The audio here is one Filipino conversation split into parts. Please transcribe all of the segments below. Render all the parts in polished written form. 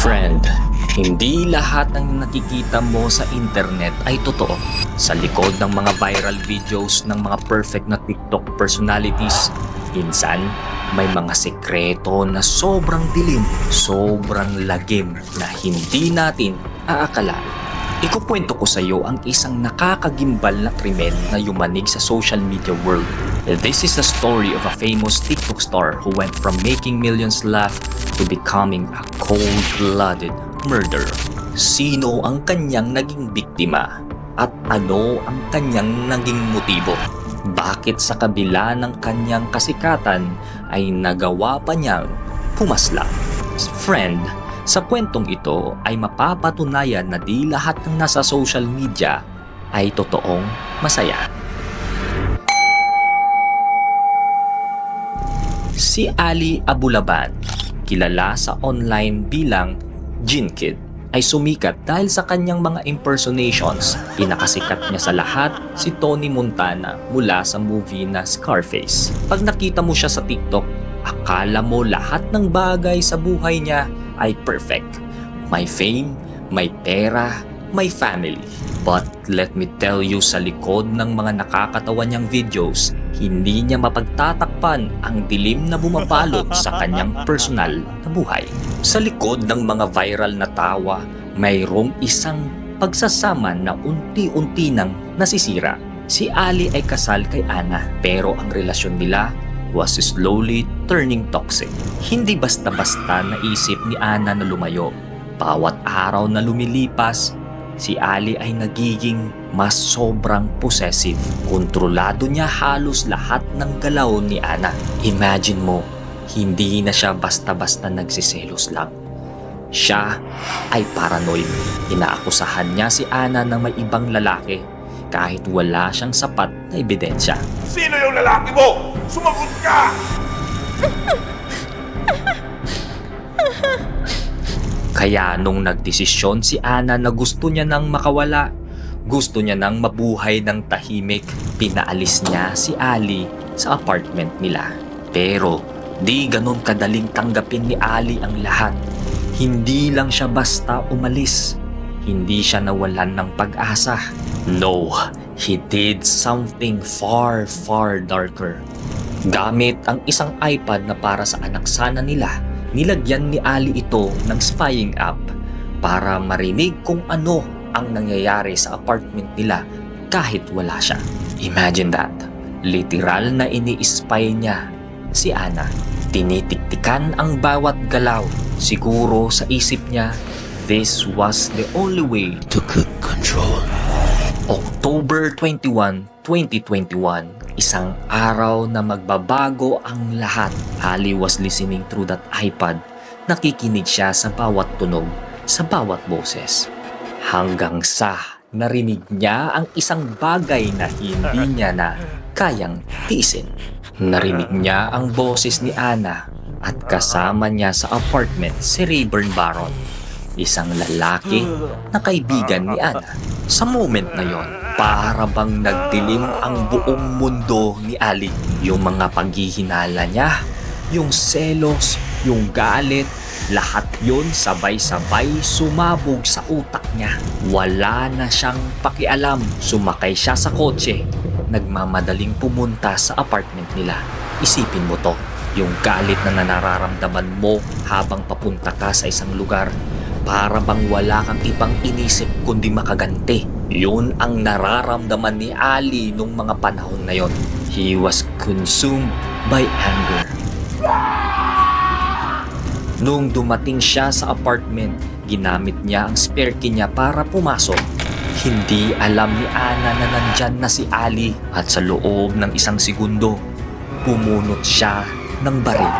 Friend, hindi lahat ng nakikita mo sa internet ay totoo. Sa likod ng mga viral videos ng mga perfect na TikTok personalities, minsan may mga sekreto na sobrang dilim, sobrang lagim na hindi natin aakalain. Ikukwento ko sa iyo ang isang nakakagimbal na krimen na yumanig sa social media world. This is the story of a famous TikTok star who went from making millions laugh to becoming a cold-blooded murderer. Sino ang kanyang naging biktima? At ano ang kanyang naging motibo? Bakit sa kabila ng kanyang kasikatan ay nagawa pa niyang pumaslang? Friend, sa kwentong ito ay mapapatunayan na di lahat ng nasa social media ay totoong masaya. Si Ali Abulaban, kilala sa online bilang Jinkid, ay sumikat dahil sa kanyang mga impersonations. Pinakasikat niya sa lahat si Tony Montana mula sa movie na Scarface. Pag nakita mo siya sa TikTok, akala mo lahat ng bagay sa buhay niya ay perfect. May fame, may pera, may family. But let me tell you, sa likod ng mga nakakatawa niyang videos, hindi niya mapagtatakpan ang dilim na bumabalot sa kanyang personal na buhay. Sa likod ng mga viral na tawa, mayroong isang pagsasama na unti-unti nang nasisira. Si Ali ay kasal kay Ana, pero ang relasyon nila was slowly turning toxic. Hindi basta-basta naisip ni Ana na lumayo. Bawat araw na lumilipas, si Ali ay nagiging mas sobrang possessive. Kontrolado niya halos lahat ng galaw ni Ana. Imagine mo, hindi na siya basta-basta nagsiselos lang. Siya ay paranoid. Inaakusahan niya si Ana ng may ibang lalaki kahit wala siyang sapat na ebidensya. Sino yung lalaki mo? Sumagot ka! Kaya nung nagdesisyon si Ana na gusto niya nang makawala, gusto niya nang mabuhay ng tahimik, pinaalis niya si Ali sa apartment nila. Pero di ganun kadaling tanggapin ni Ali ang lahat. Hindi lang siya basta umalis. Hindi siya nawalan ng pag-asa. No, he did something far, far darker. Gamit ang isang iPad na para sa anak sana nila, nilagyan ni Ali ito ng spying app para marinig kung ano ang nangyayari sa apartment nila kahit wala siya. Imagine that. Literal na ini-spy niya si Ana. Tinitiktikan ang bawat galaw. Siguro sa isip niya, this was the only way to keep control. October 21, 2021, isang araw na magbabago ang lahat. Ali was listening through that iPad. Nakikinig siya sa bawat tunog, sa bawat boses. Hanggang sa narinig niya ang isang bagay na hindi niya na kayang tiisin. Narinig niya ang boses ni Ana at kasama niya sa apartment si Rayburn Baron, isang lalaki na kaibigan ni Ana. Sa moment na yon, para bang nagdilim ang buong mundo ni Ali. Yung mga paghihinala niya, yung selos, yung galit, lahat yon sabay-sabay sumabog sa utak niya. Wala na siyang pakialam. Sumakay siya sa kotse, nagmamadaling pumunta sa apartment nila. Isipin mo to, yung galit na nararamdaman mo habang papunta ka sa isang lugar, para bang wala kang ibang inisip kundi makaganti. Yun ang nararamdaman ni Ali nung mga panahon na yon. He was consumed by anger. Nung dumating siya sa apartment, ginamit niya ang spare key niya para pumasok. Hindi alam ni Ana na nandyan na si Ali at sa loob ng isang segundo, pumunot siya ng baril.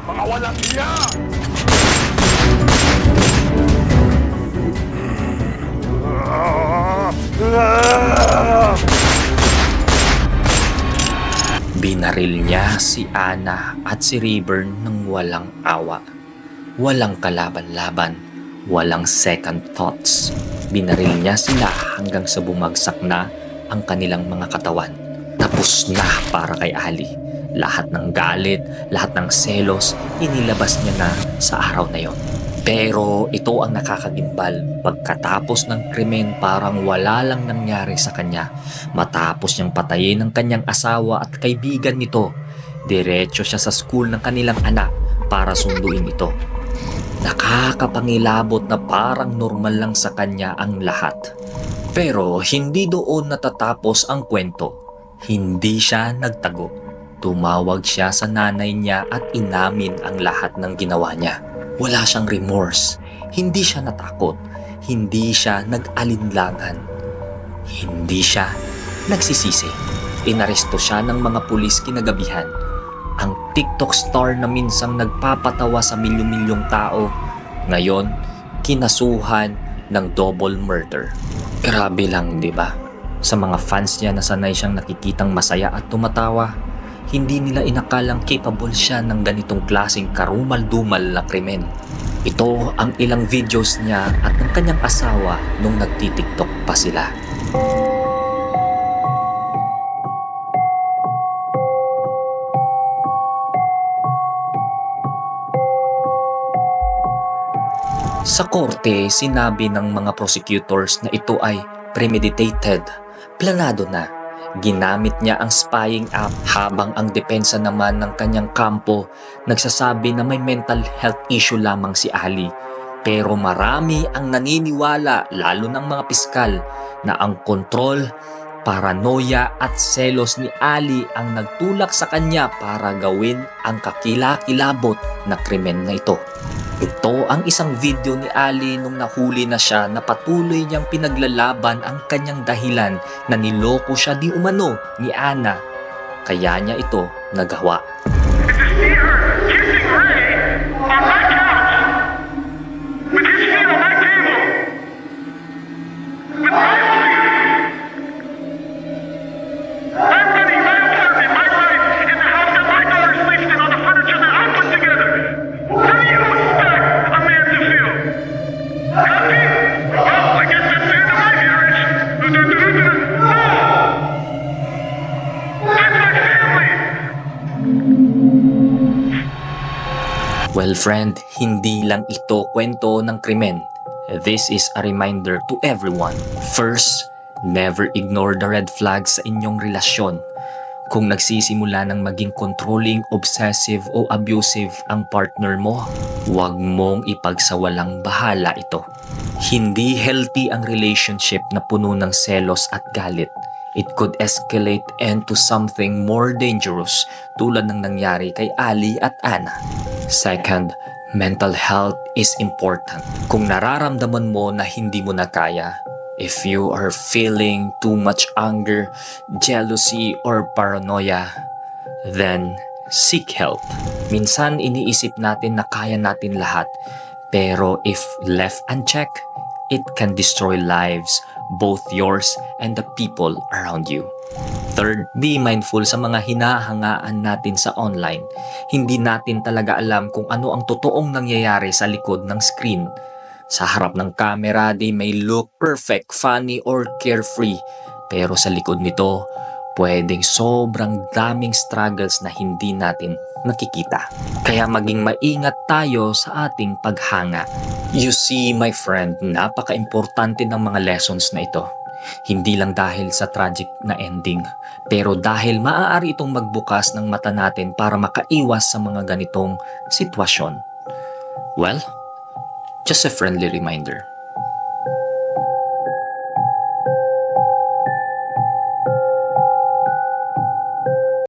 Mga walang iya! Binaril niya si Ana at si Rayburn ng walang awa. Walang kalaban-laban, walang second thoughts. Binaril niya sila hanggang sa bumagsak na ang kanilang mga katawan. Tapos na para kay Ali. Lahat ng galit, lahat ng selos, inilabas niya na sa araw na yon. Pero ito ang nakakagimbal. Pagkatapos ng krimen, parang wala lang nangyari sa kanya. Matapos niyang patayin ang kanyang asawa at kaibigan nito, diretso siya sa school ng kanilang anak para sunduin ito. Nakakapangilabot na parang normal lang sa kanya ang lahat. Pero hindi doon natatapos ang kwento. Hindi siya nagtago. Tumawag siya sa nanay niya at inamin ang lahat ng ginawa niya. Wala siyang remorse. Hindi siya natakot. Hindi siya nag-alinlangan. Hindi siya nagsisisi. Inaresto siya ng mga pulis kinagabihan. Ang TikTok star na minsang nagpapatawa sa milyon-milyong tao, ngayon kinasuhan ng double murder. Grabe lang, di ba? Sa mga fans niya na sanay siyang nakikitang masaya at tumatawa, hindi nila inakalang capable siya ng ganitong klaseng karumal-dumal na krimen. Ito ang ilang videos niya at ng kanyang asawa nung nagtitiktok pa sila. Sa korte, sinabi ng mga prosecutors na ito ay premeditated, planado na. Ginamit niya ang spying app habang ang depensa naman ng kanyang kampo nagsasabi na may mental health issue lamang si Ali. Pero marami ang naniniwala, lalo ng mga piskal, na ang kontrol, paranoia at selos ni Ali ang nagtulak sa kanya para gawin ang kakilakilabot na krimen na ito. Ito ang isang video ni Ali nung nahuli na siya na patuloy niyang pinaglalaban ang kanyang dahilan na niloko siya di umano ni Ana. Kaya niya ito nagawa. Well friend, hindi lang ito kwento ng krimen. This is a reminder to everyone. First, never ignore the red flags sa inyong relasyon. Kung nagsisimula ng maging controlling, obsessive o abusive ang partner mo, huwag mong ipagsawalang bahala ito. Hindi healthy ang relationship na puno ng selos at galit. It could escalate into something more dangerous tulad ng nangyari kay Ali at Ana. Second, mental health is important. Kung nararamdaman mo na hindi mo na kaya, if you are feeling too much anger, jealousy, or paranoia, then seek help. Minsan iniisip natin na kaya natin lahat, pero if left unchecked, it can destroy lives, both yours and the people around you. Third, be mindful sa mga hinahangaan natin sa online. Hindi natin talaga alam kung ano ang totoong nangyayari sa likod ng screen. Sa harap ng camera, they may look perfect, funny, or carefree. Pero sa likod nito, pwedeng sobrang daming struggles na hindi natin nakikita. Kaya maging maingat tayo sa ating paghanga. You see, my friend, napaka-importante ng mga lessons na ito. Hindi lang dahil sa tragic na ending, pero dahil maaari itong magbukas ng mata natin para makaiwas sa mga ganitong sitwasyon. Well, just a friendly reminder.